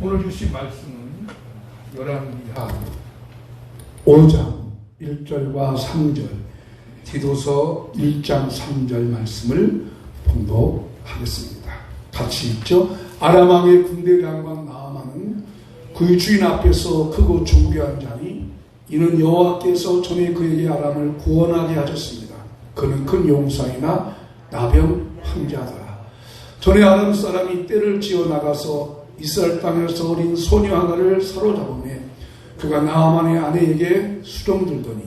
오늘 주신 말씀은 열왕기하 5장 1절과 3절, 디도서 1장 3절 말씀을 봉독하겠습니다. 같이 읽죠. 아람 왕의 군대 장관 나아만은 그의 주인 앞에서 크고 존귀한 자니 이는 여호와께서 전에 그에게 아람을 구원하게 하셨습니다. 그는 큰 용사이나 나병 황자더라. 전에 아람 사람이 떼를 지어 나가서 이스라엘 땅에서 어린 소녀 하나를 사로잡으며 그가 나아만의 아내에게 수종들더니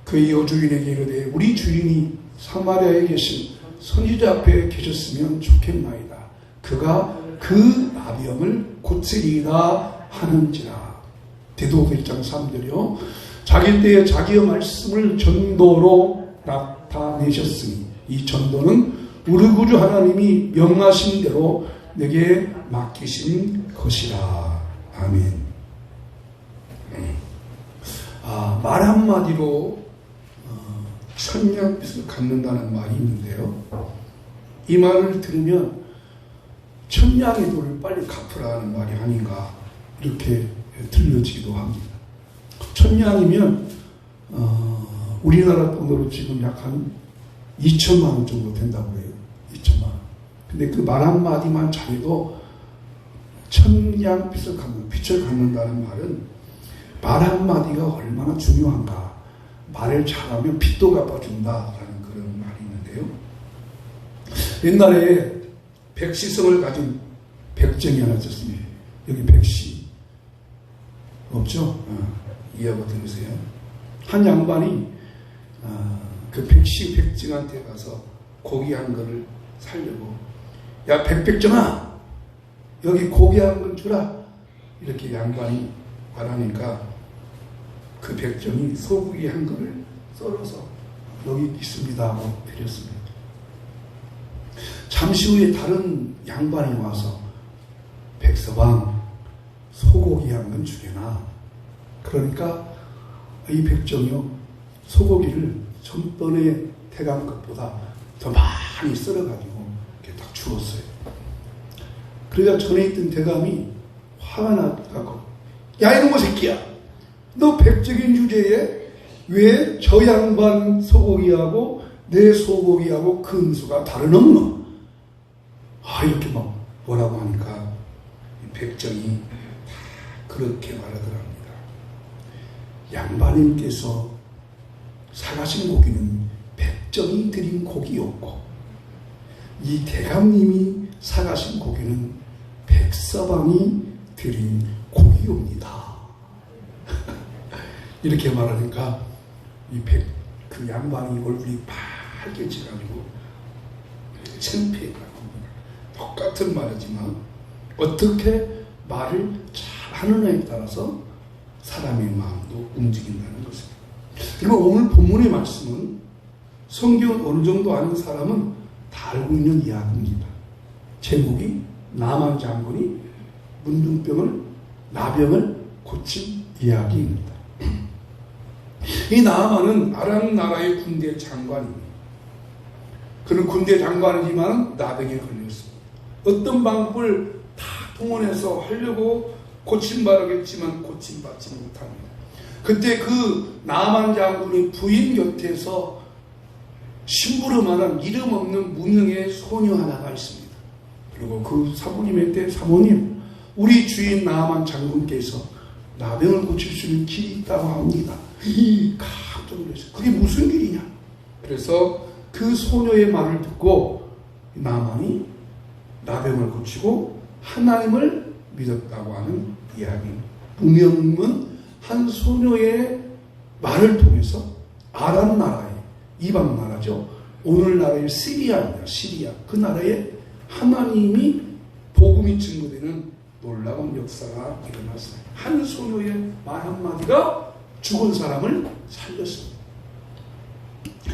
그의 여주인에게 이르되 우리 주인이 사마리아에 계신 선지자 앞에 계셨으면 좋겠나이다. 그가 그 나병을 고치리이다 하는지라. 디도서 1장 3절이요. 자기 때에 자기의 말씀을 전도로 나타내셨으니 이 전도는 우리 구주 하나님이 명하신 대로 내게 맡기신 것이라. 아멘. 말 한마디로 천냥빚을 갚는다는 말이 있는데요. 이 말을 들으면 천냥의 돈을 빨리 갚으라는 말이 아닌가 이렇게 들려지기도 합니다. 천냥이면 우리나라 돈으로 지금 약 한 2천만 원 정도 된다고 해요. 2천만 원. 근데 그 말 한마디만 잘해도 천냥빚을 갚는, 빚을 갚는다는 말은 말 한마디가 얼마나 중요한가. 말을 잘하면 빚도 갚아준다라는 그런 말이 있는데요. 옛날에 백시성을 가진 백정이 하나 있었습니다. 여기 백시 없죠? 이해하고 들으세요. 한 양반이 그 백시 백정한테 가서 고기 한 그릇을 살려고, 야 백정아 여기 고기 한 그릇 주라 이렇게 양반이 말하니까 그 백정이 소고기 한 그릇을 썰어서 여기 있습니다 하고 드렸습니다. 잠시 후에 다른 양반이 와서 백서방 소고기 한 그릇 주게나. 그러니까 이 백정이요 소고기를 전번에 태간 것보다 더 많이 썰어가지고 이렇게 딱 주었어요. 그러자 전에 있던 대감이 화가 나가고, 야 이놈의 새끼야, 너 백적인 주제에 왜 저 양반 소고기하고 내 소고기하고 근수가 다르노? 이렇게 막 뭐라고 하니까 백정이 다 그렇게 말하더랍니다. 양반님께서 사가신 고기는 백정이 드린 고기였고 이 대감님이 사가신 고기는 백서방이 드린 고기입니다. 이렇게 말하니까 그 양반이 얼굴이 빨개져가지고 창피해가지고, 똑같은 말이지만 어떻게 말을 잘하느냐에 따라서 사람의 마음도 움직인다는 것입니다. 그리고 오늘 본문의 말씀은 성경을 어느 정도 아는 사람은 다 알고 있는 이야기입니다. 제목이 나만 장군이 나병을 고친 이야기입니다. 이 나아만은 아람 나라의 군대 장관입니다. 그는 군대 장관이지만 나병에 걸렸습니다. 어떤 방법을 다 동원해서 하려고 고침받았겠지만 고침받지 못합니다. 그때 그 나아만 장군의 부인 곁에서 심부름하는 이름 없는 무명의 소녀 하나가 있습니다. 그리고 그 사모님한테, 사모님, 우리 주인 나아만 장군께서 나병을 고칠 수 있는 길이 있다고 합니다. 깜짝 놀랐어요. 그게 무슨 길이냐? 그래서 그 소녀의 말을 듣고 나아만이 나병을 고치고 하나님을 믿었다고 하는 이야기입니다. 무명은 한 소녀의 말을 통해서 아람 나라의, 이방 나라죠, 오늘날의 시리아입니다. 시리아, 그 나라에 하나님이 복음이 증거되는 놀라운 역사가 일어났습니다. 한 소녀의 말 한마디가 죽은 사람을 살렸습니다.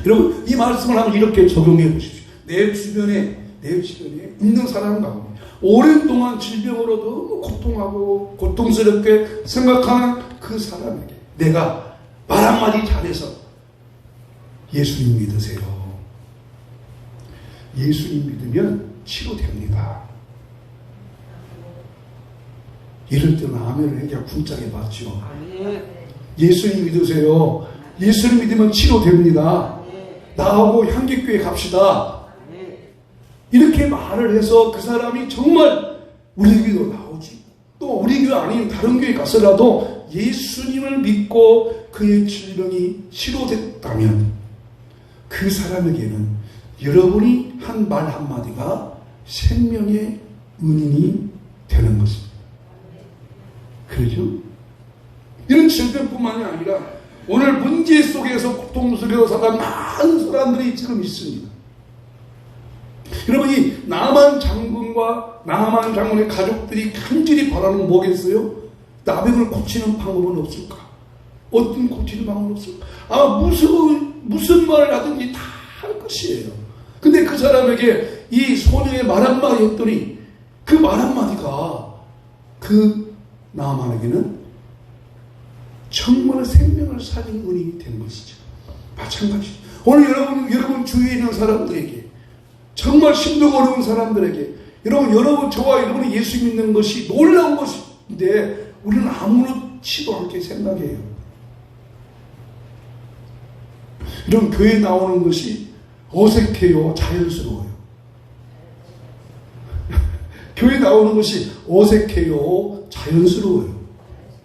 여러분, 이 말씀을 한번 이렇게 적용해 보십시오. 내 주변에 있는 사람 가운데 오랜 동안 질병으로 너무 고통하고 고통스럽게 생각하는 그 사람에게 내가 말 한마디 잘해서 예수님 믿으세요. 예수님 믿으면 치료됩니다. 이럴 때는 아멘을 해야 군짝에 맞죠. 예수님 믿으세요. 예수님 믿으면 치료됩니다. 나하고 향기교회 갑시다. 이렇게 말을 해서 그 사람이 정말 우리 교회도 나오지. 또 우리 교회 아닌 다른 교회 가서라도 예수님을 믿고 그의 질병이 치료됐다면 그 사람에게는 여러분이 한 말 한마디가 생명의 은인이 되는 것입니다. 그렇죠? 이런 질병뿐만이 아니라 오늘 문제 속에서 고통 속에서 살아가는 많은 사람들이 지금 있습니다. 여러분, 이 나만 장군과 나만 장군의 가족들이 간절히 바라는 건 뭐겠어요? 나병을 고치는 방법은 없을까? 어떤 고치는 방법은 없을까? 아마 무슨 말을 하든지 다 할 것이에요. 근데 그 사람에게 이 소녀의 말 한마디 했더니 그 말 한마디가 그 나만에게는 정말 생명을 살린 은인이 된 것이죠. 마찬가지. 오늘 여러분 주위에 있는 사람들에게 정말 힘들고 어려운 사람들에게 여러분 저와 여러분이 예수 믿는 것이 놀라운 것인데 우리는 아무렇지도 않게 생각해요. 이런 교회에 나오는 것이 어색해요, 자연스러워요. 교회 나오는 것이 어색해요, 자연스러워요.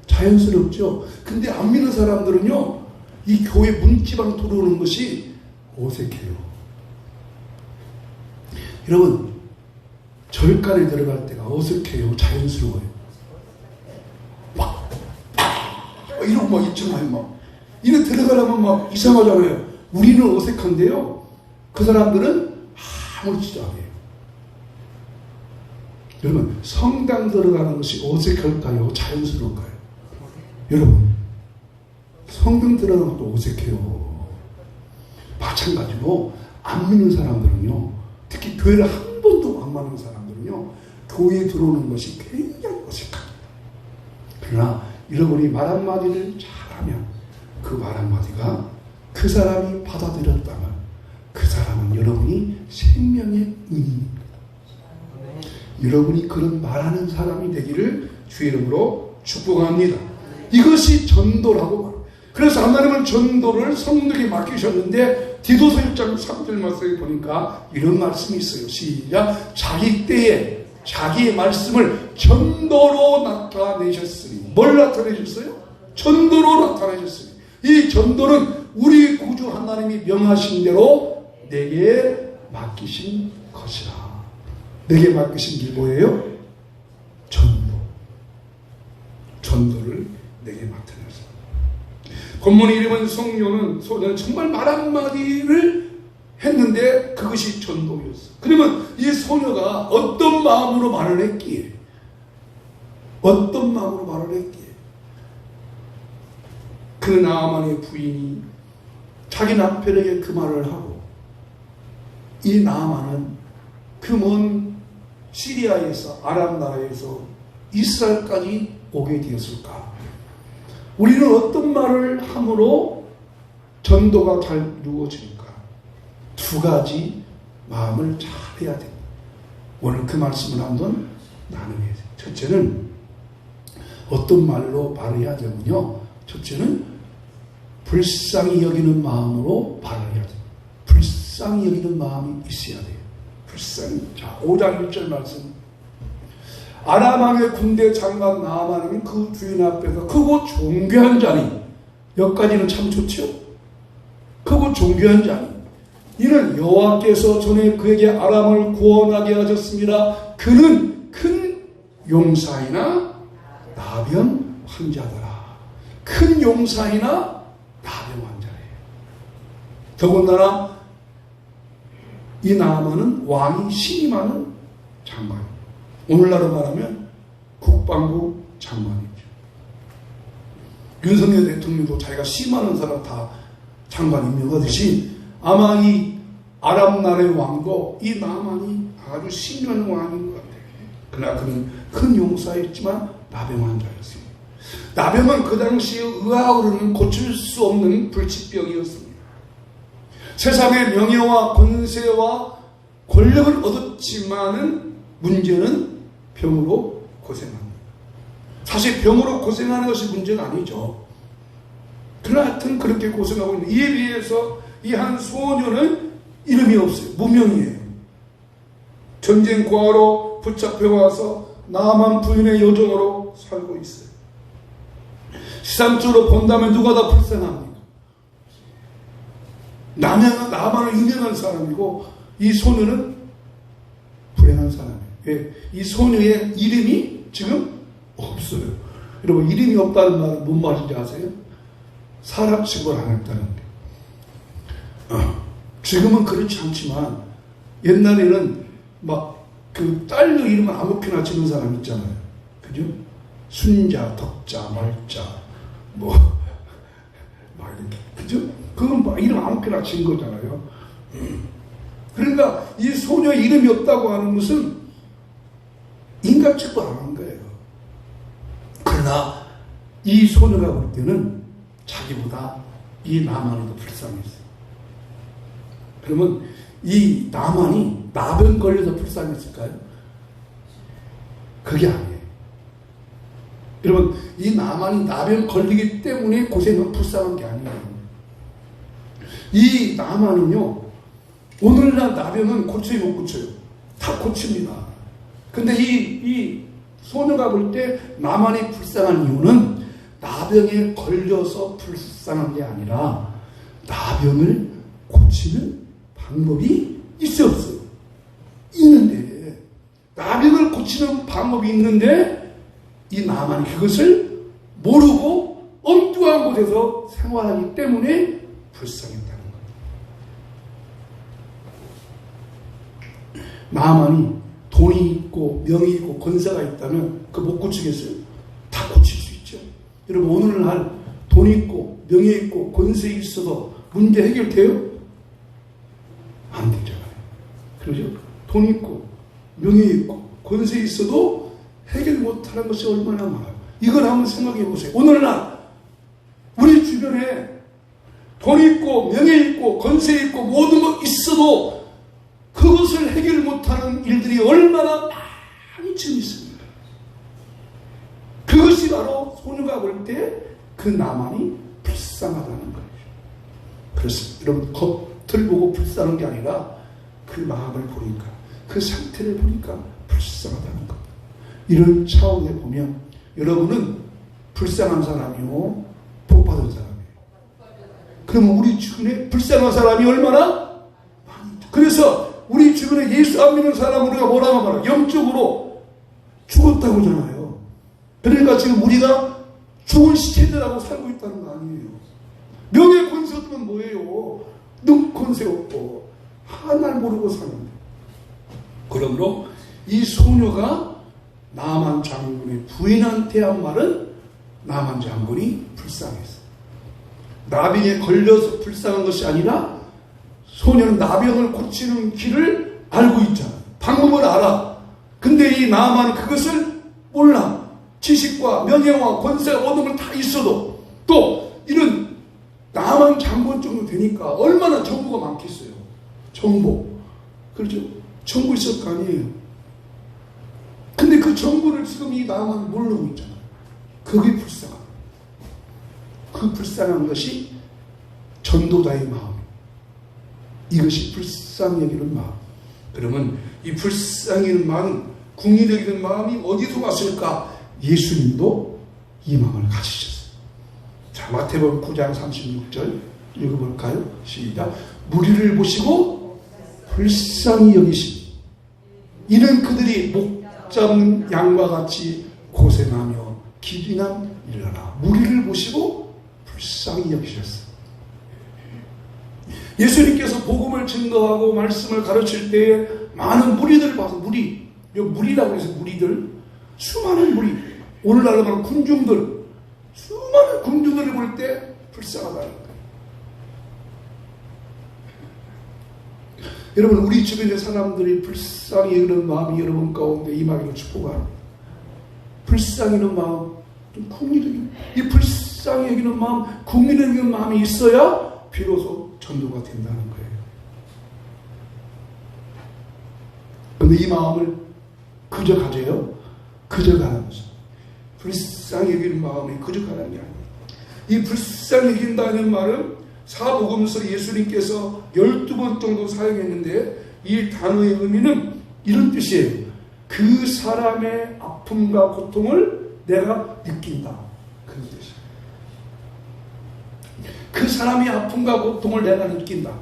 자연스럽죠. 근데 안 믿는 사람들은요, 이 교회 문지방 들어오는 것이 어색해요. 여러분, 절간에 들어갈 때가 어색해요, 자연스러워요. 막 이러고 막 있잖아요. 막 이래 들어가려면 막 이상하잖아요. 우리는 어색한데요, 그 사람들은 아무렇지도 않아요. 여러분, 성당 들어가는 것이 어색할까요, 자연스러울까요? 여러분, 성당 들어가는 것도 어색해요. 마찬가지로 안 믿는 사람들은요, 특히 교회를 한 번도 안 가는 사람들은요, 교회에 들어오는 것이 굉장히 어색합니다. 그러나 여러분이 말 한마디를 잘하면 그 말 한마디가 그 사람이 받아들였다면 그 사람은 여러분이 생명의 은인입니다. 여러분이 그런 말하는 사람이 되기를 주의 이름으로 축복합니다. 이것이 전도라고 말합니다. 그래서 하나님은 전도를 성도에게 맡기셨는데 디도서 1장 3절 말씀에 보니까 이런 말씀이 있어요. 시작. 자기 때에 자기의 말씀을 전도로 나타내셨으니. 뭘 나타내셨어요? 전도로 나타내셨으니. 이 전도는 우리 구주 하나님이 명하신 대로 내게 맡기신 것이라. 내게 맡기신 게 뭐예요? 전도. 전도를 내게 맡겨놨어요. 본문의 이름은 소녀는 정말 말 한마디를 했는데 그것이 전도였어. 그러면 이 소녀가 어떤 마음으로 말을 했기에? 어떤 마음으로 말을 했기에? 그 나아만의 부인이 자기 남편에게 그 말을 하고 이 나아만은 그 먼 시리아에서 아람 나라에서 이스라엘까지 오게 되었을까? 우리는 어떤 말을 함으로 전도가 잘 이루어질까? 두 가지 마음을 잘 해야 됩니다. 오늘 그 말씀을 한번 나누게 돼요. 첫째는 어떤 말로 말을 해야 되면요. 첫째는 불쌍히 여기는 마음으로 말을 해야 돼요. 불쌍히 여기는 마음이 있어야 돼요. 불쌍히. 자, 5장 1절 말씀. 아람 왕의 군대 장관 나아만은 그 주인 앞에서 크고 존귀한 자니. 여기까지는 참 좋죠? 크고 존귀한 자니. 이는 여호와께서 전에 그에게 아람을 구원하게 하셨습니다. 그는 큰 용사이나 나병 환자더라. 큰 용사이나 나병 환자래요. 더군다나 이 나아만은 왕이 신임하는 장관이에요. 오늘날로 말하면 국방부 장관이죠. 윤석열 대통령도 자기가 심하는 사람 다 장관 임명하듯이 아마 이 아랍 나라의 왕도 이 나아만이 아주 신명한 왕인 것 같아요. 그러나 그는 큰 용사였지만 나병 환자였습니다. 나병은 그 당시에 의학으로는 고칠 수 없는 불치병이었습니다. 세상의 명예와 권세와 권력을 얻었지만은 문제는 병으로 고생합니다. 사실 병으로 고생하는 것이 문제가 아니죠. 그러나 하여튼 그렇게 고생하고 있는데 이에 비해서 이 한 소녀는 이름이 없어요. 무명이에요. 전쟁 고아로 붙잡혀와서 나만 부인의 여종으로 살고 있어요. 시상적으로 본다면 누가 더 불쌍합니까? 나만은 유명한 사람이고 이 소녀는 불행한 사람이에요. 왜? 이 소녀의 이름이 지금 없어요. 여러분, 이름이 없다는 말은 뭔 말인지 아세요? 사람 취급을 안 했다는 게. 지금은 그렇지 않지만 옛날에는 막 그 딸도 이름을 아무렇게나 지는 사람 있잖아요. 그죠? 순자, 덕자, 말자, 뭐 막 이렇게, 그죠? 그건 막 이름 아무렇게나 지은 거잖아요. 그러니까 이 소녀의 이름이 없다고 하는 것은 인간 취급을 안 한 거예요. 그러나 이 소녀가 볼 때는 자기보다 이 나만이 더 불쌍했어요. 그러면 이 나만이 나병 걸려서 불쌍했을까요? 그게 아니에요. 여러분, 이 나만이 나병 걸리기 때문에 고생은 불쌍한 게 아니에요. 이 나만은요, 오늘날 나병은 고쳐요, 못 고쳐요? 다 고칩니다. 근데 이 소녀가 볼 때 나만이 불쌍한 이유는 나병에 걸려서 불쌍한 게 아니라 나병을 고치는 방법이 있어 없어요? 있는데, 나병을 고치는 방법이 있는데 이 나만이 그것을 모르고 엉뚱한 곳에서 생활하기 때문에 불쌍했다는 거예요. 나만이 돈이 있고 명이 있고 권세가 있다면 그거 못 고치겠어요? 다 고칠 수 있죠. 여러분, 오늘날 돈 있고 명예 있고 권세 있어도 문제 해결돼요? 안 되잖아요. 그러죠? 돈 있고 명예 있고 권세 있어도 해결 못하는 것이 얼마나 많아요. 이걸 한번 생각해 보세요. 오늘날 우리 주변에 돈 있고 명예 있고 권세 있고 모든 것 있어도 그것을 해결 못하는 일들이 얼마나 많이 지금 있습니다. 그것이 바로 소녀가 볼 때 그 나만이 불쌍하다는 거예요. 그렇습니다. 여러분, 겉을 보고 불쌍한 게 아니라 그 마음을 보니까, 그 상태를 보니까 불쌍하다는 겁니다. 이런 차원에 보면 여러분은 불쌍한 사람이요, 복받은 사람이에요. 그러면 우리 주변에 불쌍한 사람이 얼마나 많이 있죠. 그래서 우리 주변에 예수 안 믿는 사람 우리가 뭐라고 말해요? 영적으로 죽었다고 하잖아요. 그러니까 지금 우리가 죽은 시체들하고 살고 있다는 거 아니에요. 명예 권세 없으면 뭐예요? 눈 권세 없고 하나를 모르고 사는데. 그러므로 이 소녀가 나만 장군의 부인한테 한 말은 나만 장군이 불쌍했어. 나병에 걸려서 불쌍한 것이 아니라 소녀는 나병을 고치는 길을 알고 있잖아. 방법을 알아. 근데 이 나만은 그것을 몰라. 지식과 명예와 권세가 모든 걸 다 있어도 또 이런 나만 장군 정도 되니까 얼마나 정보가 많겠어요. 정보. 그렇죠? 정보 있을 거 아니에요. 근데 그 정보를 지금 이 나만 모르고 있잖아요. 그게 불쌍한. 그 불쌍한 것이 전도자의 마음. 이것이 불쌍히 여기는 마음. 그러면 이 불쌍히 여기는 마음, 궁리 여기는 마음이 어디서 왔을까? 예수님도 이 마음을 가지셨어요. 자, 마태복음 9장 36절 읽어볼까요? 시작. 무리를 보시고 불쌍히 여기시니 이는 그들이 목 잡는 양과 같이 고생하며 기빈한 일하라. 무리를 보시고 불쌍히 여기셨어요. 예수님께서 복음을 증거하고 말씀을 가르칠 때에 많은 무리들을 봐서 무리라고 해서 무리들, 수많은 무리, 오늘날로 말하면 군중들, 수많은 군중들을 볼 때 불쌍하다는 거예요. 여러분, 우리 주변의 사람들이 불쌍히 여기는 마음이 여러분 가운데 임하기를 축복합니다. 불쌍히 여기는 마음, 좀 국민적인, 이 불쌍히 여기는 마음, 국민적인 마음이 있어야 비로소 전도가 된다는 거예요. 그런데 이 마음을 그저 가져요? 그저 가는 거죠. 불쌍히 여기는 마음이 거룩하다는 게 아니에요. 이 불쌍히 여긴다는 말은 사복음서 예수님께서 12번 정도 사용했는데 이 단어의 의미는 이런 뜻이에요. 그 사람의 아픔과 고통을 내가 느낀다. 그런 뜻이에요. 그 사람이 아픔과 고통을 내가 느낀다.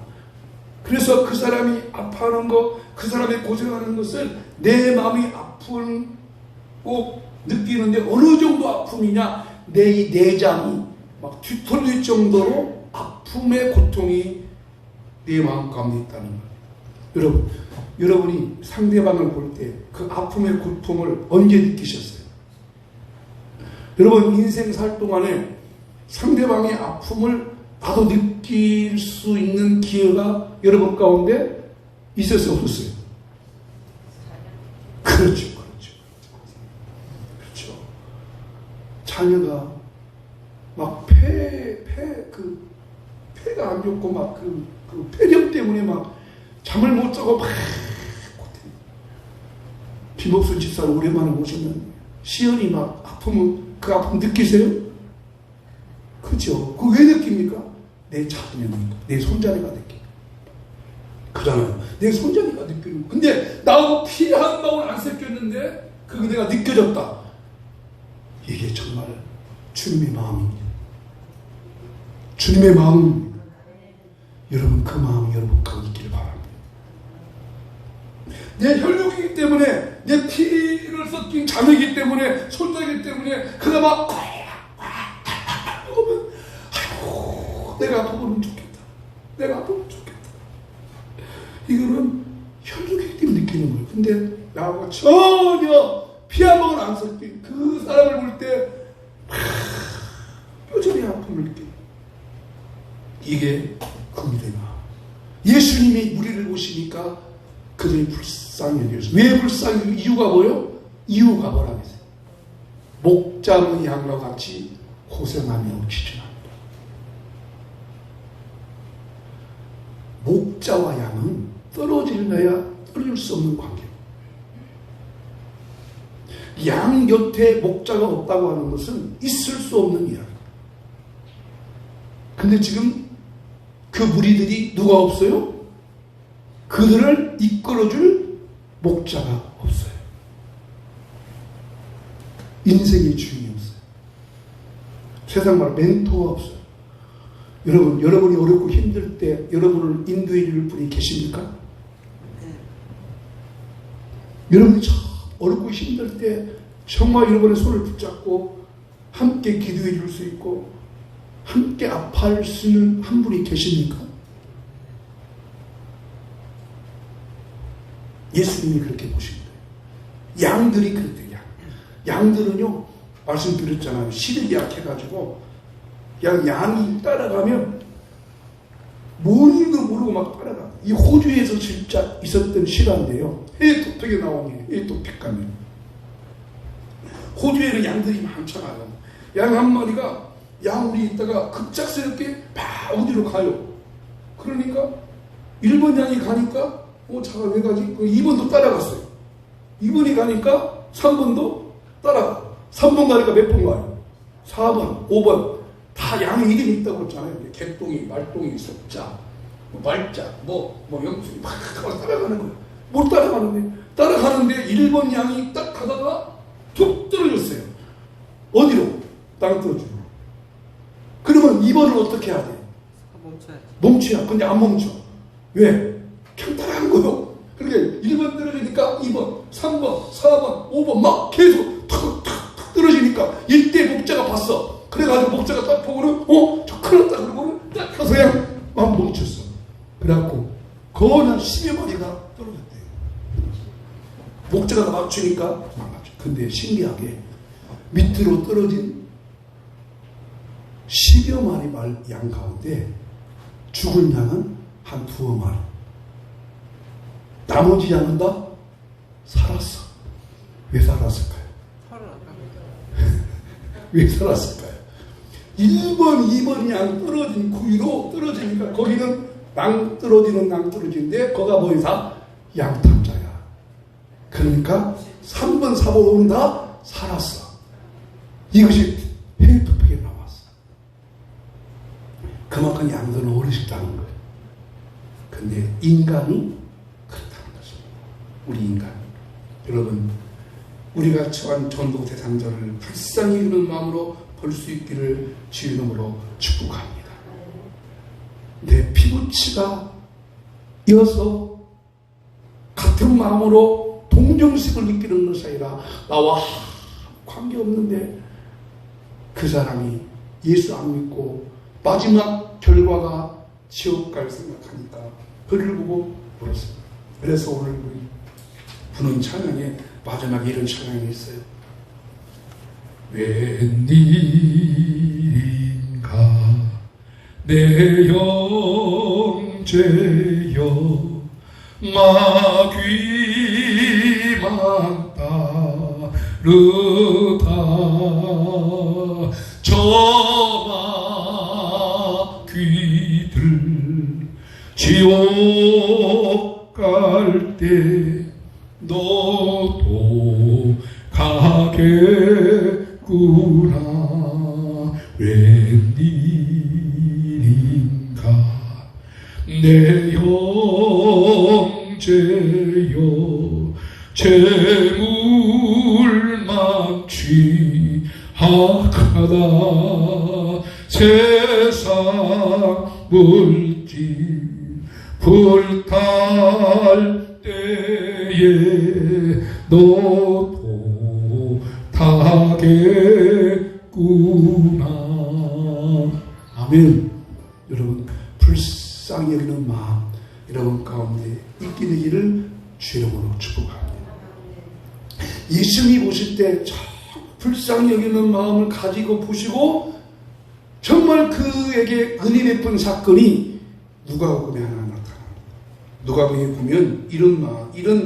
그래서 그 사람이 아파하는 것, 그 사람이 고생하는 것을 내 마음이 아프고 느끼는데 어느 정도 아픔이냐? 내 이 내장이 막 뒤틀릴 정도로 아픔의 고통이 내 마음 가운데 있다는 거예요. 여러분이 상대방을 볼 때 그 아픔의 고통을 언제 느끼셨어요? 여러분 인생 살 동안에 상대방의 아픔을 나도 느낄 수 있는 기회가 여러분 가운데 있었어요? 없었어요? 그렇죠. 자녀가 막 폐가 안 좋고 막 그 폐렴 때문에 막 잠을 못 자고 막 김옥순 집사를 오랜만에 보시면 시연이 막 아프면 그 아픔 느끼세요? 그렇죠. 그거 왜 느낍니까? 내 자녀니까, 내 손자녀가 느끼니까. 그잖아요. 내 손자녀가 느끼는 거. 근데 나하고 피 한 방울 안 섞였는데 그게 내가 느껴졌다. 이게 정말 주님의 마음입니다. 주님의 마음입니다. 여러분 그 마음이 여러분 가운데 있기를 바랍니다. 내 혈육이기 때문에 내 피를 섞인 자매이기 때문에 손자이기 때문에 그가 막 그러면 아이고 내가 아프면 좋겠다. 내가 아프면 좋겠다. 이거는 혈육이기 때문에 느끼는 거예요. 근데 나하고 전혀 피 한 방울 안 섞인 그 사람을 볼 때 뼈저리 아픔을 느끼는 이게 긍휼의 마음. 예수님이 우리를 보시니까 그들이 불쌍히 여겼어요. 왜 불쌍히 여겼어요? 이유가 뭐예요? 이유가 뭐라고 했어요? 목자의 양과 같이 고생하며 지존한다. 목자와 양은 떨어질래야 떨어질 수 없는 관계. 양 곁에 목자가 없다고 하는 것은 있을 수 없는 이야기. 근데 지금 그 무리들이 누가 없어요? 그들을 이끌어줄 목자가 없어요. 인생의 주인이 없어요. 세상 말로 멘토가 없어요. 여러분이 어렵고 힘들 때 여러분을 인도해 줄 분이 계십니까? 여러분이 참 어렵고 힘들 때 정말 여러분의 손을 붙잡고 함께 기도해 줄 수 있고 함께 아파할 수 있는 한 분이 계십니까? 예수님이 그렇게 보십니다. 양들이 그랬대요. 양들은요 말씀드렸잖아요. 시력이 약해가지고 양이 따라가면 뭔지도 모르고 막 따라가. 이 호주에서 진짜 있었던 실화인데요. 해토픽에 나오는 해토픽 가면 호주에는 양들이 많잖아요. 양 한 마리가 양우리 있다가 급작스럽게 막 어디로 가요. 그러니까 1번 양이 가니까 차가 왜 가지? 2번도 따라갔어요. 2번이 가니까 3번도 따라가. 3번 가니까 몇 번 가요? 4번, 5번. 다 양의 이름이 있다고 했잖아요. 개똥이, 말똥이, 석자, 말자, 영순이 막 따라가는 거예요. 못 따라가는데 1번 양이 딱 가다가 툭 떨어졌어요. 어디로? 땅 떨어지고. 그러면 2번은 어떻게 해야 돼? 멈춰야. 근데 안 멈춰. 왜? 그냥 따라간 거요. 그러니까 1번 떨어지니까 2번, 3번, 4번, 5번 막 계속 툭툭 떨어지니까 이때 목자가 봤어. 그래가지고 목자가 딱 보고는 저 큰일 났다. 그러고는 딱 가서 그냥 막 멈췄어. 그래갖고 거의 한 10여 마리가 떨어졌대요. 목자가 맞추니까 망가져. 근데 신기하게 밑으로 떨어진 10여 마리 양 가운데 죽은 양은 한 2마리. 나머지 양은 다 살았어. 왜 살았을까요? 왜 살았을까요? 1번, 2번 양 떨어진 구위로 떨어지니까 거기는 양 떨어지는데 거가 뭐야? 다 양탄자야. 그러니까 3번, 4번, 5번 다 살았어. 이것이 해외토픽에 나왔어. 그만큼 양도는 어리석다는 거예요. 근데 인간이 그렇다는 것입니다. 우리 인간. 여러분, 우리가 처한 전도 대상자를 불쌍히 여기는 마음으로 볼 수 있기를 주의 이름으로 축복합니다. 내 피부치가 이어서 같은 마음으로 동정심을 느끼는 것이 아니라 나와 관계없는데 그 사람이 예수 안 믿고 마지막 결과가 지옥 갈 생각하니까 그를 보고 울었습니다. 그래서 오늘 우리 부는 찬양에 마지막에 이런 찬양이 있어요. 웬일인가 내 형제여 마귀만 따르다 저 마귀들 지옥 갈 때 너도 가겠구나. 웬일인가 내 형제여 재물만 취하다 세상 물질 불탈 때에 너도 타겠구나. 아멘. 여러분, 불쌍히 여기는 마음 여러분 가운데 있게 되기를 주의 이름으로 축복합니다. 예수님이 보실 때 불쌍히 여기는 마음을 가지고 보시고 정말 그에게 은혜 베푼 사건이 누가복음에 하나 나타납니다. 누가복음에 보면 이런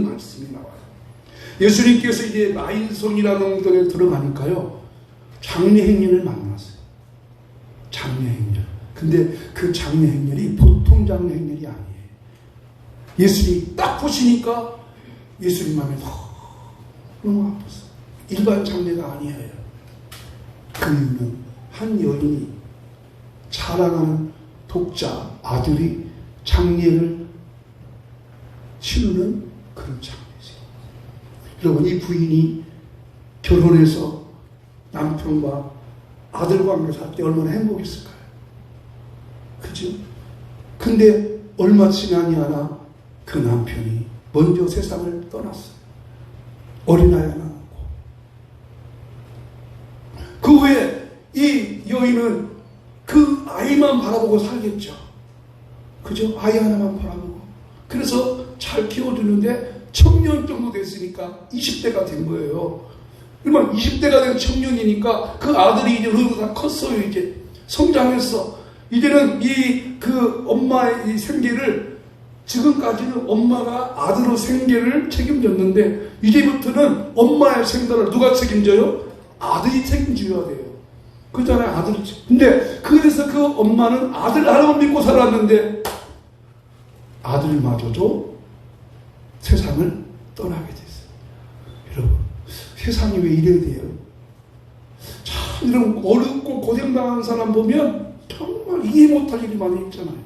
말씀이 나와요. 예수님께서 이제 나인성이라는 곳에 들어가니까요, 장례행렬을 만났어요. 장례행렬. 근데 그 장례행렬이 보통 장례행렬이 아니에요. 예수님이 딱 보시니까 예수님 마음에 너무 아팠어요. 일반 장례가 아니에요. 그 이유는 한 여인이 사랑하는 독자 아들이 장례를 치르는 그런 장례죠. 여러분, 이 부인이 결혼해서 남편과 아들과 함께 살 때 얼마나 행복했을까요? 그죠? 근데 얼마 지나지 않아 그 남편이 먼저 세상을 떠났어요. 어린아이 하나 낳고. 그 후에 이 여인은 그 아이만 바라보고 살겠죠. 그죠? 아이 하나만 바라보고. 그래서 잘 키워주는데 청년 정도 됐으니까 20대가 된 거예요. 그러면 20대가 된 청년이니까 그 아들이 이제 어느 다 컸어요. 이제 성장했어. 이제는 그 엄마의 이 생계를, 지금까지는 엄마가 아들의 생계를 책임졌는데 이제부터는 엄마의 생사를 누가 책임져요? 아들이 책임져야 돼요. 그렇잖아요. 아들이. 근데 그래서 그 엄마는 아들 하나만 믿고 살았는데 아들마저도 세상을 떠나게 됐어요. 여러분, 세상이 왜 이래야 돼요? 참 이런 어렵고 고생당하는 사람 보면 정말 이해 못할 일이 많이 있잖아요.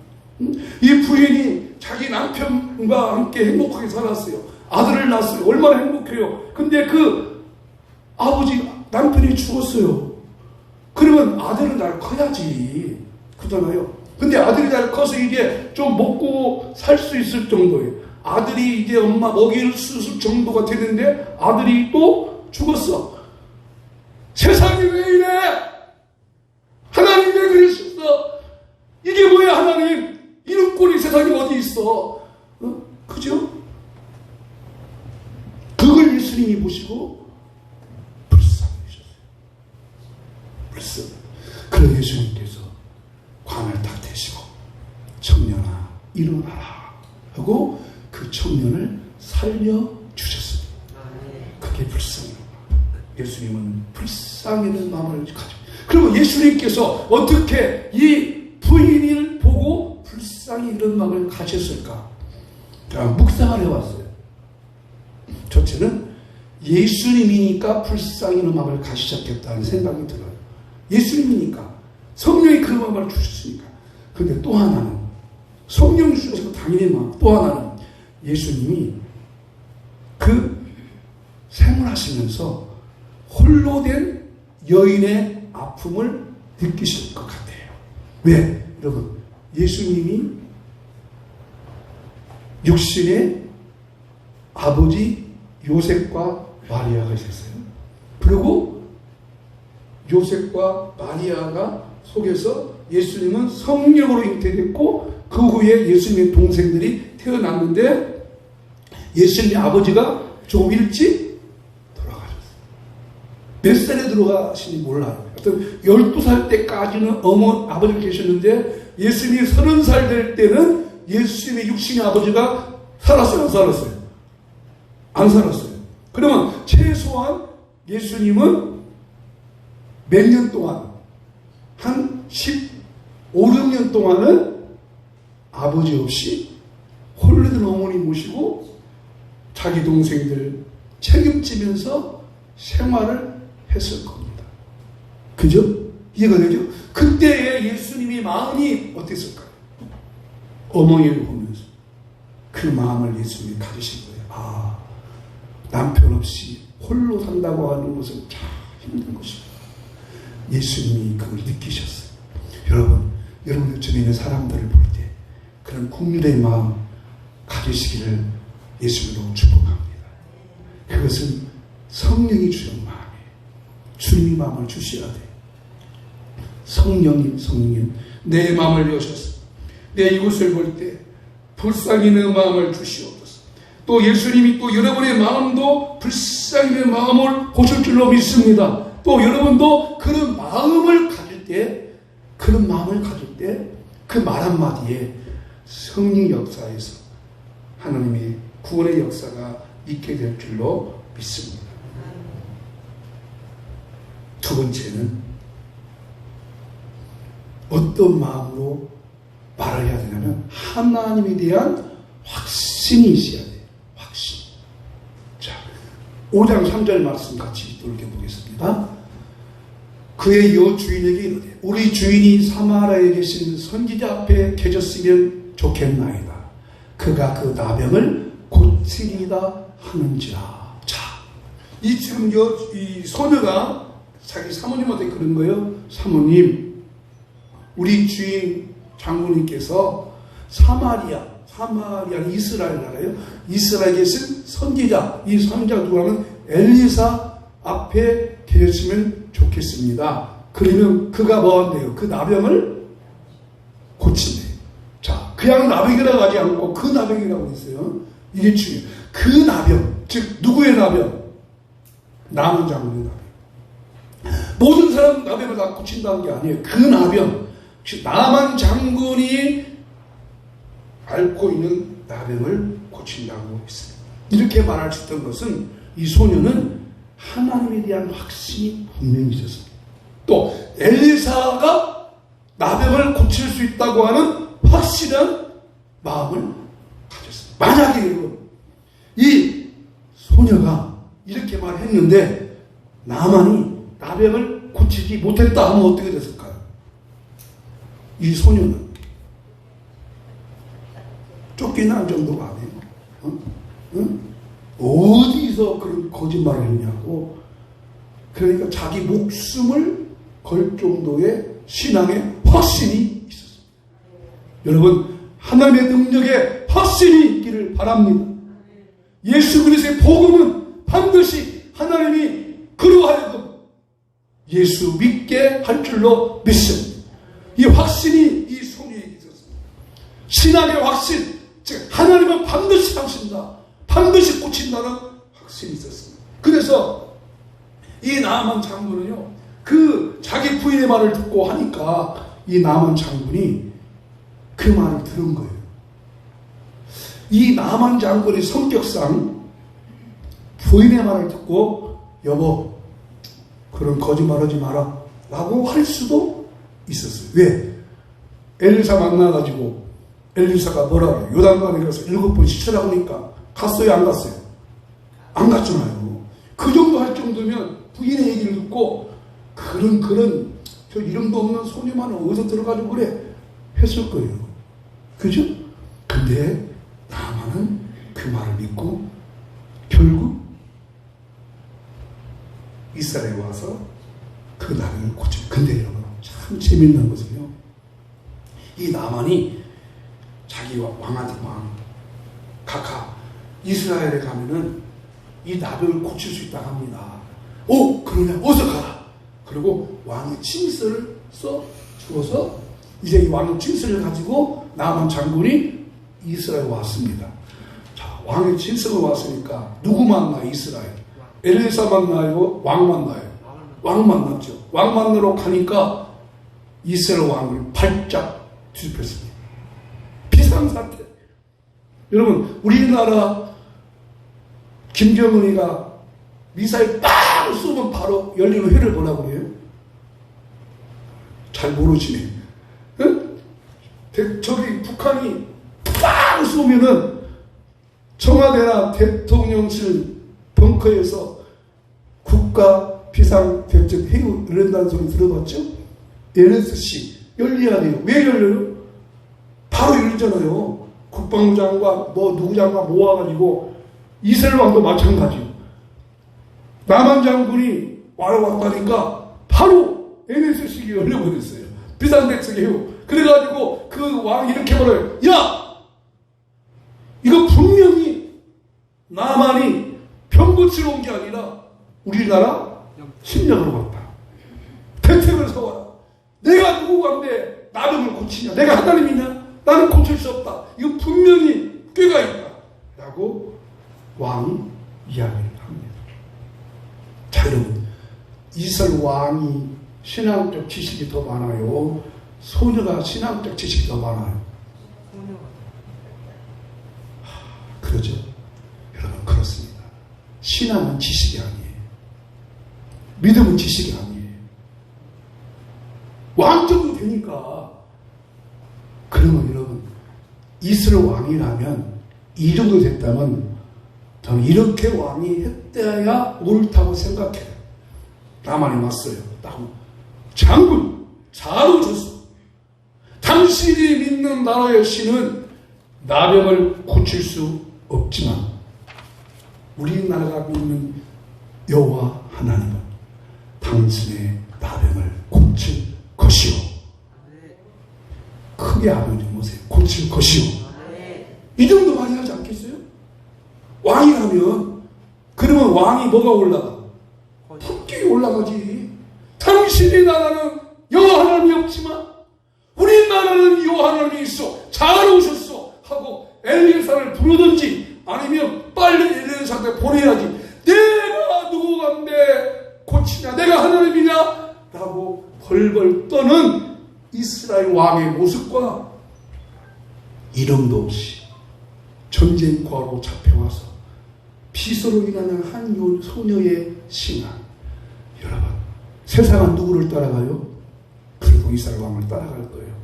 이 부인이 자기 남편과 함께 행복하게 살았어요. 아들을 낳았어요. 얼마나 행복해요. 근데 그 아버지, 남편이 죽었어요. 그러면 아들은 잘 커야지. 그렇잖아요. 근데 아들이 잘 커서 이제 좀 먹고 살 수 있을 정도예요. 아들이 이제 엄마 먹이를 쓸 정도가 되는데 아들이 또 죽었어. 세상이 왜 이래? 하나님 왜 그러셨어? 이게 뭐야, 하나님? 이런 꼴이 세상에 어디 있어? 그죠? 그걸 예수님이 보시고 불쌍해하셨어요. 불쌍. 그런 예수님께서 관을 딱 대시고 청년아 일어나라 하고 그 청년을 살려주셨습니다. 그게 불쌍해요. 예수님은 불쌍해하는 마음을 가지고, 그리고 예수님께서 어떻게 이 부인을 보고 불쌍히 이런 마음을 가졌을까? 묵상을 해왔어요. 첫째는 예수님이니까 불쌍히 는 마음을 가기 시작했다는 생각이 들어요. 예수님이니까. 성령이 그런 마음을 주셨으니까. 근데 또 하나는, 성령 주셔서 당연히 마음, 또 하나는 예수님이 그 생활하시면서 홀로 된 여인의 아픔을 느끼실 것 같아요. 왜? 여러분, 예수님이 육신의 아버지 요셉과 마리아가 있었어요. 그리고 요셉과 마리아가 속에서 예수님은 성령으로 잉태됐고 그 후에 예수님의 동생들이 태어났는데 예수님의 아버지가 조금 일찍 돌아가셨어요. 몇 살에 돌아가신지 몰라요. 하여튼 12살 때까지는 아버지가 계셨는데 예수님이 30살 될 때는 예수님의 육신의 아버지가 살았어요? 안 살았어요? 안 살았어요. 그러면 최소한 예수님은 몇 년 동안, 한 15, 16년 동안은 아버지 없이 홀로 된 어머니 모시고 자기 동생들 책임지면서 생활을 했을 겁니다. 그죠? 이해가 되죠? 그때의 예수님의 마음이 어땠을까요? 어머니를 보면서 그 마음을 예수님이 가지신 거예요. 아, 남편 없이 홀로 산다고 하는 것은 참 힘든 것이고 예수님이 그걸 느끼셨어요. 여러분들 주변에 있는 사람들을 볼 때 그런 국률의 마음 가지시기를 예수님으로 축복합니다. 그것은 성령이 주는 마음이에요. 주님이 마음을 주셔야 돼요. 성령님 내 마음을 여셔서 내 이곳을 볼 때 불쌍히 내 마음을 주시옵소서. 또 예수님이 또 여러분의 마음도 불쌍히 내 마음을 보실 줄로 믿습니다. 또 여러분도 그런 마음을 가질 때 그 말 한마디에 성령 역사에서 하나님의 구원의 역사가 있게 될 줄로 믿습니다. 두 번째는 어떤 마음으로 말을 해야 되냐면 하나님에 대한 확신이 있어야 돼요. 확신. 자, 5장 3절 말씀 같이 또 읽어보겠습니다. 그의 여주인에게 이르되 우리 주인이 사마라에 계신 선지자 앞에 계셨으면 좋겠나이다. 그가 그 나병을 고치리다 하는지라. 자, 이 지금 이 소녀가 자기 사모님한테 그런 거예요. 사모님, 우리 주인 장군님께서 사마리아 이스라엘 나라예요. 이스라엘에 계신 선지자, 이 선지자가 누구냐면 엘리사 앞에 계셨으면 좋겠습니다. 그러면 그가 뭐 한대요? 그 나병을 고친대요. 자, 그냥 나병이라고 하지 않고 그 나병이라고 했어요. 이게 중요해요. 그 나병, 즉 누구의 나병? 나만 장군의 나병. 모든 사람 나병을 다 고친다는 게 아니에요. 그 나병, 즉 나만 장군이 앓고 있는 나병을 고친다고 했습니다. 이렇게 말할 수 있던 것은 이 소녀는 하나님에 대한 확신이 분명히 있었습니다. 또 엘리사가 나병을 고칠 수 있다고 하는 확실한 마음을 가졌습니다. 만약에 여러분 이 소녀가 이렇게 말했는데 나만이 나병을 고치지 못했다 하면 어떻게 됐을까요? 이 소녀는 쫓겨날 정도가 아니에요. 응? 어디서 그런 거짓말을 했냐고. 그러니까 자기 목숨을 걸 정도의 신앙의 확신이 있었습니다. 여러분, 하나님의 능력에 확신이 있기를 바랍니다. 예수 그리스도의 복음은 반드시 하나님이 그러하여금 예수 믿게 할 줄로 믿습니다. 이 확신이 이 소녀에게 있었습니다. 신앙의 확신, 즉 하나님은 반드시 하신다, 반드시 고친다는 확신이 있었습니다. 그래서 이 나만 장군은요, 그 자기 부인의 말을 듣고 하니까 이 나만 장군이 그 말을 들은 거예요. 이 나만 장군의 성격상 부인의 말을 듣고 여보 그런 거짓말 하지 마라 라고 할 수도 있었어요. 왜? 엘리사 만나가지고 엘리사가 뭐라 그래요? 요단강에 가서 7번 씻으라고 하니까 갔어요? 안 갔어요? 안 갔잖아요. 그 정도 할 정도면 부인의 얘기를 듣고 그런 저 이름도 없는 소녀만 어디서 들어가지고 그래 했을 거예요. 그죠? 근데 나만은 그 말을 믿고 결국 이스라엘에 와서 그 나병을 고치고. 근데 여러분 참 재밌는 것은요, 이 나만이 자기 왕한테 각하 이스라엘에 가면은 이 나병을 고칠 수 있다고 합니다. 오, 그러냐, 어서 가라. 그리고 왕의 칭서를 써 주어서 이제 이 왕의 칭서를 가지고 나만 장군이 이스라엘에 왔습니다. 자, 왕의 칭서가 왔으니까 누구 만나? 이스라엘. 엘리사 만나요? 왕 만나요? 왕 만났죠. 왕 만나러 가니까 이스라엘 왕을 발작 뒤집혔습니다. 비상사태. 여러분, 우리나라 김정은이가 미사일 빵 쏘면 바로 열리는 회를 뭐라고 그래요? 잘 모르시네. 응? 저기 북한이 빵 쏘면은 청와대나 대통령실 벙커에서 국가 비상대책회의 열린다는 소리 들어봤죠? NSC 열려야 돼요. 왜 열려요? 바로 열리잖아요. 국방부 장관 누구 장관 모아가지고. 이스라엘 왕도 마찬가지요. 남한 장군이 왔다니까 바로 NSC가 열려버렸어요. 비상대책회의. 그래가지고 그 왕이 이렇게 말해요. 야! 이거 분명히 남한이 병고치러 온 게 아니라 우리나라 침략으로 왔다. 대책을 세워라. 내가 누구간데 나병을 고치냐? 내가 하나님이냐? 나는 고칠 수 없다. 이거 분명히 꾀가 있다. 라고 왕이 이야기를 합니다. 자, 여러분, 이스라엘 왕이 신앙적 지식이 더 많아요? 소녀가 신앙적 지식이 더 많아요? 그러죠? 여러분, 그렇습니다. 신앙은 지식이 아니에요. 믿음은 지식이 아니에요. 왕 정도 되니까. 그러면 여러분, 이스라엘 왕이라면 이 정도 됐다면 저는 이렇게 왕이 했대야 옳다고 생각해요. 나만이 왔어요. 장군, 잘 오셨어. 당신이 믿는 나라의 신은 나병을 고칠 수 없지만 우리나라가 믿는 여호와 하나님은 당신의 나병을 고칠 것이요. 크게 아버지 보세요. 고칠 것이요. 이 정도 많이 하지 않겠어요? 왕이라면. 그러면 왕이 뭐가 올라가? 품격이 올라가지. 당신의 나라는 여호와 하나님이 없지만 우리 나라는 여호와 하나님이 있어. 잘 오셨어. 하고 엘리사를 부르든지 아니면 빨리 엘리사한테 보내야지. 내가 누구간데 고치냐? 내가 하나님이냐? 라고 벌벌 떠는 이스라엘 왕의 모습과 이름도 없이 전쟁과로 잡혀와서 비서로 인하는 한 소녀의 신앙. 여러분, 세상은 누구를 따라가요? 그래도 이스라엘 왕을 따라갈 거예요.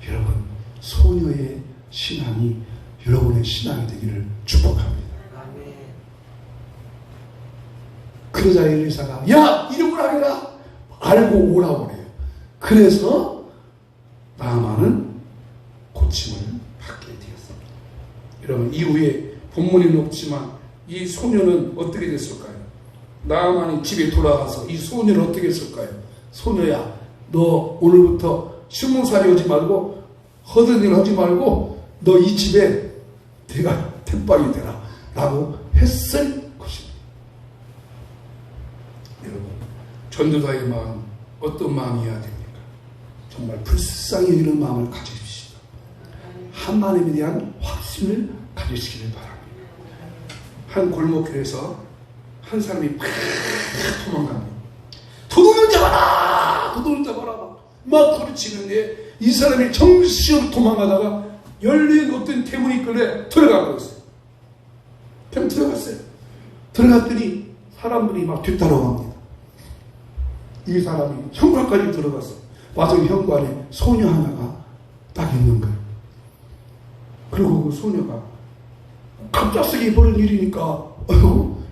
여러분, 소녀의 신앙이 여러분의 신앙이 되기를 축복합니다. 그러자 엘리사가 야, 이름을 하게라. 알고 오라고 그래요. 그래서 나아만은 고침을 받게 되었습니다. 여러분, 이후에 본문에는 없지만 이 소녀는 어떻게 됐을까요? 나아만이 집에 돌아가서 이 소녀를 어떻게 했을까요? 소녀야, 너 오늘부터 신문살이 하지 말고 허든 일 하지 말고 너 이 집에 내가 택방이 되라 라고 했을 것입니다. 여러분, 전도자의 마음 어떤 마음이어야 됩니까? 정말 불쌍히 여기는 마음을 가지십시오. 하나님에 대한 확신을 가지시기를 바랍니다. 한 골목길에서 한 사람이 팍 도망갑니다. 도둑을 잡아라! 도둑을 잡아라! 막 소리치는데 이 사람이 정신없이 도망가다가 열린 어떤 대문이 끌래 들어가고 있어요. 그냥 들어갔어요. 들어갔더니 사람들이 막 뒤따라갑니다. 이 사람이 현관까지 들어갔어. 와서 현관에 소녀 하나가 딱 있는 거예요. 그리고 그 소녀가 갑작스레 벌어진 일이니까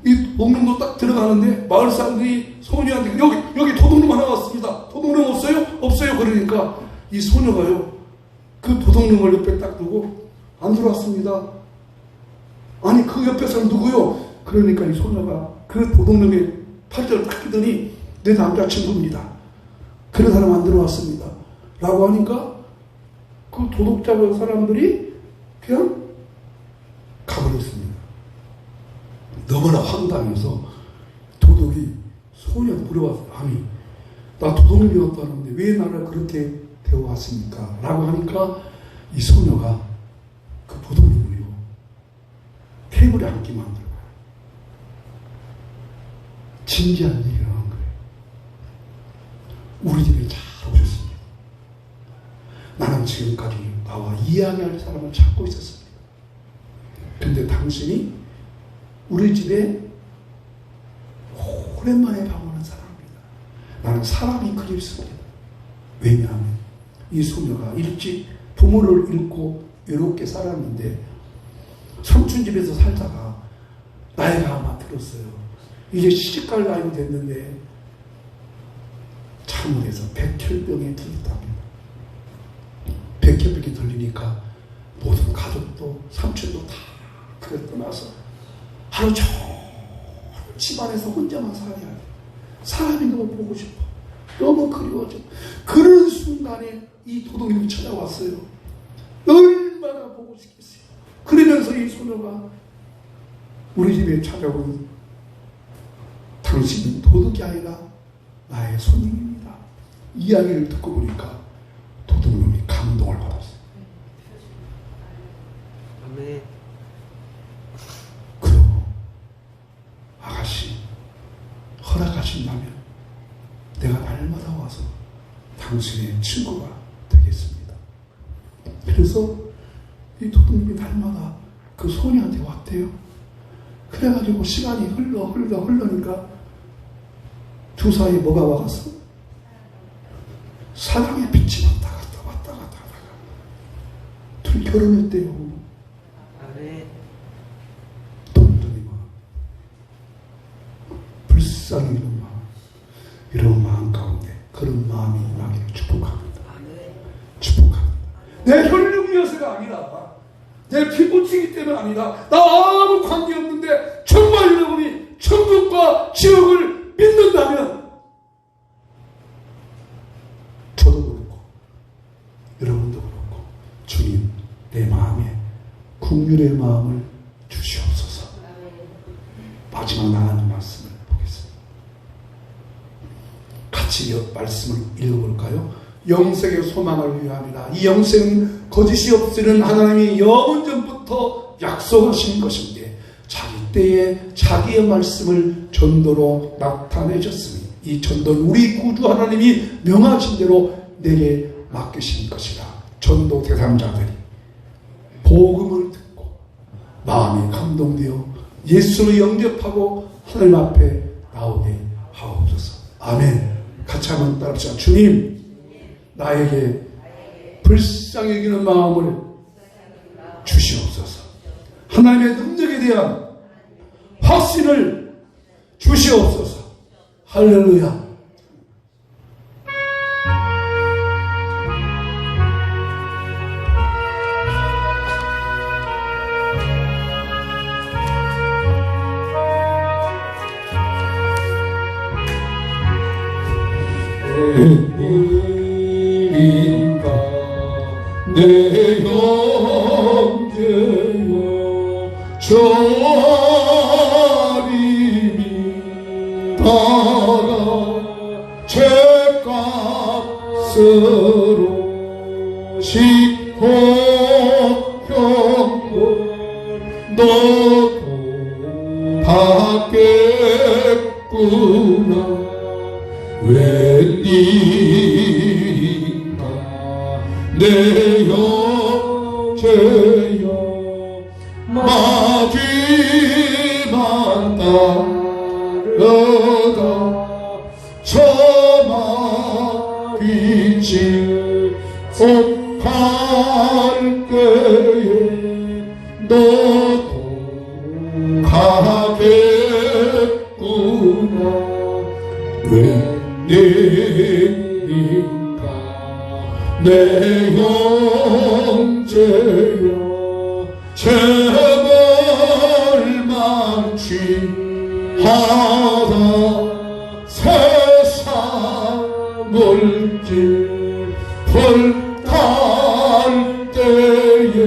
이 도둑놈도 딱 들어가는데 마을 사람들이 소녀한테 여기 도둑놈 하나 왔습니다. 도둑놈 없어요? 없어요. 그러니까 이 소녀가요 그 도둑놈을 옆에 딱 두고 안 들어왔습니다. 아니 그 옆에 사람 누구요? 그러니까 이 소녀가 그 도둑놈의 팔절을 딱 끼더니 내 남자친구입니다. 그런 사람 안 들어왔습니다. 라고 하니까 그 도둑 잡은 사람들이 그냥 가버렸습니다. 너무나 황당해서 도둑이 소녀한테 물어봤어요. 아니 나 도둑이었다는데 왜 나를 그렇게 데워왔습니까? 라고 하니까 이 소녀가 그 도둑님을요 테이블에 앉게 만들어요. 진지한 얘기를 하는 거예요. 우리 집에 잘 오셨습니다. 나는 지금까지 나와 이야기할 사람을 찾고 있었습니다. 근데 당신이 우리 집에 오랜만에 방문한 사람입니다. 나는 사람이 그립습니다. 왜냐하면 이 소녀가 일찍 부모를 잃고 외롭게 살았는데 삼촌 집에서 살다가 나이가 아마 들었어요. 이제 시집갈 나이가 됐는데 참을해서 백혈병에 들렸답니다. 백혈병이 들리니까 모든 가족도 삼촌도 다 그래 떠나서 하루 종일 집안에서 혼자만 살아야 돼. 사람이 너무 보고 싶어. 너무 그리워져. 그런 순간에 이 도둑님이 찾아왔어요. 얼마나 보고 싶겠어요. 그러면서 이 소녀가 우리 집에 찾아온 당신은 도둑이 아니라 나의 손님입니다. 이야기를 듣고 보니까 도둑놈이 감동을 받았어요. 아멘. 그리고 아가씨 허락하신다면 내가 날마다 와서 당신의 친구가 되겠습니다. 그래서 이 도둑님이 날마다 그 소녀한테 왔대요. 그래가지고 시간이 흘러니까 두 사이에 뭐가 와갔어? 사랑의 빛이 왔다 갔다 둘이 결혼했대요. 아멘. 동동이와 불쌍히 이런 마음 가운데 그런 마음이 임하기를 축복합니다. 축복합니다. 내 혈육이어서가 아니라 내 피부치기 때문에 아니라 나 아무 관계없는데 정말 여러분이 천국과 지옥을 믿는다면 저도 그렇고 여러분도 그렇고 주님 내 마음에 국률의 마음을 주시옵소서. 마지막 나가는 말씀을 보겠습니다. 같이 말씀을 읽어볼까요? 영생의 소망을 위함이라. 이 영생은 거짓이 없으는 하나님이 영원 전부터 약속하신 것인데 자기 때에 자기의 말씀을 전도로 나타내셨으니 이 전도는 우리 구주 하나님이 명하신 대로 내게 맡기신 것이라. 전도 대상자들이 복음을 듣고 마음이 감동되어 예수를 영접하고 하나님 앞에 나오게 하옵소서. 아멘. 같이 한번 따라합시다. 주님, 나에게 불쌍히 여기는 마음을 주시옵소서. 하나님의 능력에 대한 확신을 주시옵소서. 할렐루야. 내 형제여 저림이 따라 죄값으로 식고 형벌 너도 받겠구나. 웬일인가 내 형제여 마귀만 따르다 저 마귀질 옥할 때에 너도 가겠구나. 웬일인가 내 형제여 죄를 망치하다 세상을 불탈 때에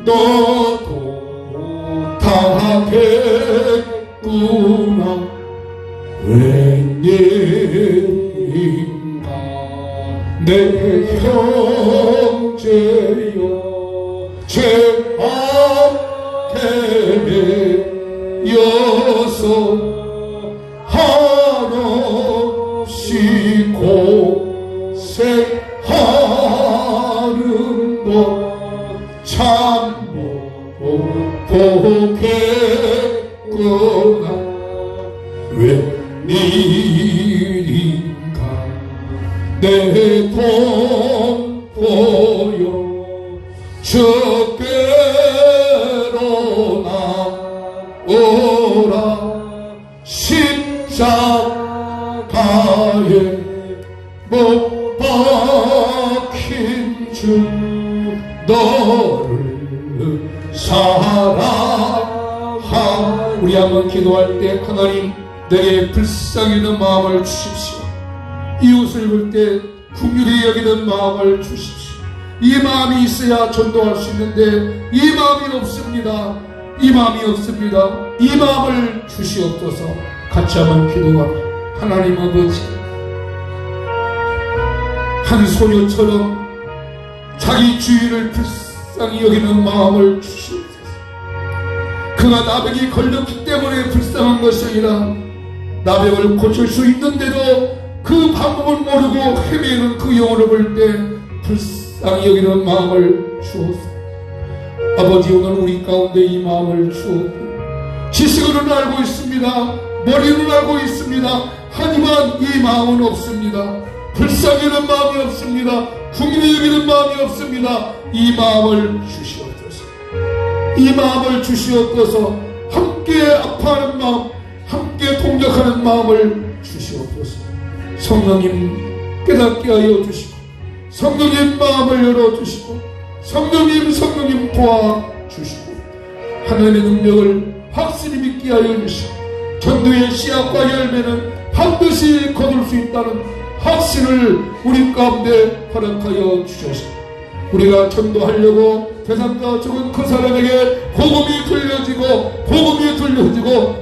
너도 당하겠구나 웬일인가 내 형제여 죄 앞에 여서 한없이 고생하는 것참 보겠구나 웬일인가 내 공포여 주께로 나오라 십자가에 못 박힌 주 너를 사랑하 우리 한번 기도할 때 하나님 내게 불쌍히 여기는 마음을 주십시오. 이웃을 볼 때 긍휼히 여기는 마음을 주십시오. 이 마음이 있어야 전도할 수 있는데 이 마음이 없습니다. 이 마음이 없습니다. 이 마음을 주시옵소서. 같이 한번 기도합니다. 하나님 아버지 한 소녀처럼 자기 주인을 불쌍히 여기는 마음을 주시옵소서. 그가 나병이 걸렸기 때문에 불쌍한 것이 아니라 나병을 고칠 수 있는데도 그 방법을 모르고 헤매는 그 영혼을 볼 때 불쌍히 여기는 마음을 주옵소서. 아버지 오늘 우리 가운데 이 마음을 주옵소서. 지식으로는 알고 있습니다. 머리로는 알고 있습니다. 하지만 이 마음은 없습니다. 불쌍히 여기는 마음이 없습니다. 긍휼히 여기는 마음이 없습니다. 이 마음을 주시옵소서. 이 마음을 주시옵소서. 함께 아파하는 마음, 함께 동력하는 마음을 주시옵소서. 성령님 깨닫게 하여 주시고 성령님 마음을 열어주시고 성령님 도와주시고 하나님의 능력을 확실히 믿게 하여 주시고 전도의 씨앗과 열매는 반드시 거둘 수 있다는 확신을 우리 가운데 허락하여 주셔서 우리가 전도하려고 대상자 적은 그 사람에게 복음이 들려지고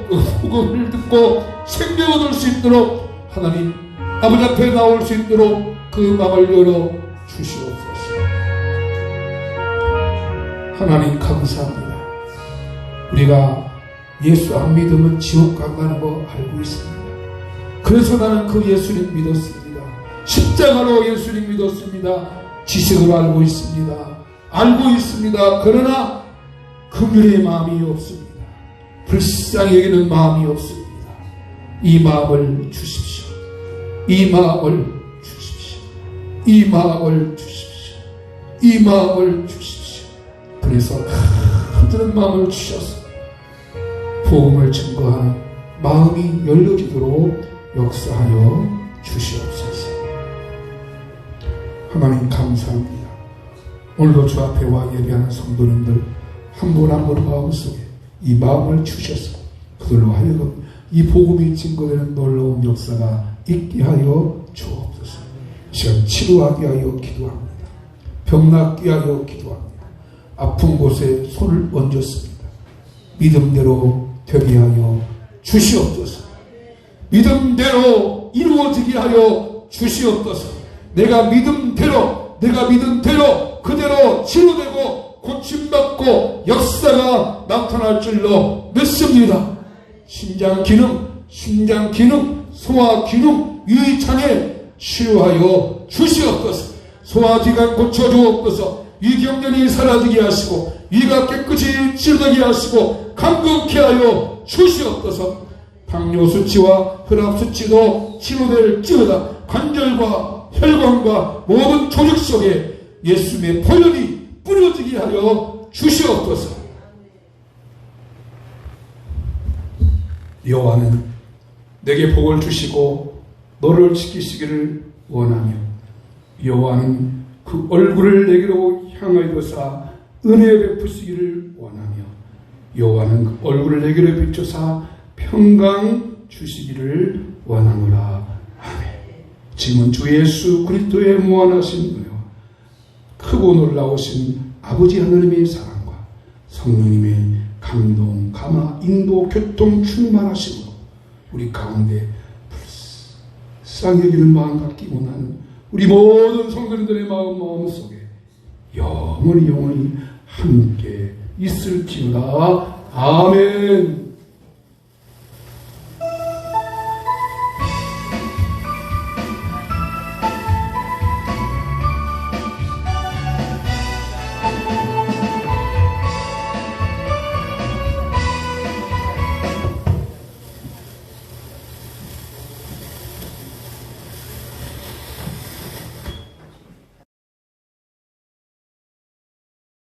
그 복음을 듣고 생명을 얻을 수 있도록 하나님 아버지 앞에 나올 수 있도록 그 마음을 열어 주시옵소서. 하나님 감사합니다. 우리가 예수 안 믿으면 지옥 간다는 거 알고 있습니다. 그래서 나는 그 예수님 믿었습니다. 십자가로 예수님 믿었습니다. 지식으로 알고 있습니다. 그러나 긍휼의 마음이 없습니다. 불쌍히 여기는 마음이 없습니다. 이 마음을 주십시오. 이 마음을 주십시오. 이 마음을 주십시오. 이 마음을 주십시오. 그래서 흔드는 마음을 주셔서 복음을 증거하는 마음이 열려지도록 역사하여 주시옵소서. 하나님 감사합니다. 오늘도 주 앞에 와 예배하는 성도님들 한 분 한 분 마음속에 이 마음을 주셔서 그들로 하여금 이 복음이 증거되는 놀라운 역사가 있게 하여 주옵소서. 시간 치료하게 하여 기도합니다. 병낫게 하여 기도합니다. 아픈 곳에 손을 얹었습니다. 믿음대로 되게 하여 주시옵소서. 믿음대로 이루어지게 하여 주시옵소서. 내가 믿은 대로 그대로 치료되고 고침받고 역사가 나타날 줄로 믿습니다. 심장 기능, 소화 기능, 위장에 치료하여 주시옵소서. 소화기관 고쳐주옵소서. 위경련이 사라지게 하시고 위가 깨끗이 치료되게 하시고 감격케 하여 주시옵소서. 당뇨 수치와 혈압 수치도 치료될지어다. 관절과 혈관과 모든 조직 속에 예수님의 보혈이 뿌려지게 하여 주시옵소서. 여호와는 내게 복을 주시고 너를 지키시기를 원하며 여호와는 그 얼굴을 내게로 향하여서 은혜 베푸시기를 원하며 여호와는 그 얼굴을 내게로 비춰사 평강 주시기를 원하노라. 아멘. 지금은 주 예수 그리스도의 무한하신 은혜와 크고 놀라우신 아버지 하나님의 사랑과 성령님의 감동, 감화, 인도, 교통, 충만하심으로 우리 가운데 불쌍히 여기는 마음 갖기 원하는 우리 모든 성도님들의 마음 속에 영원히 함께 있을지어다. 아멘.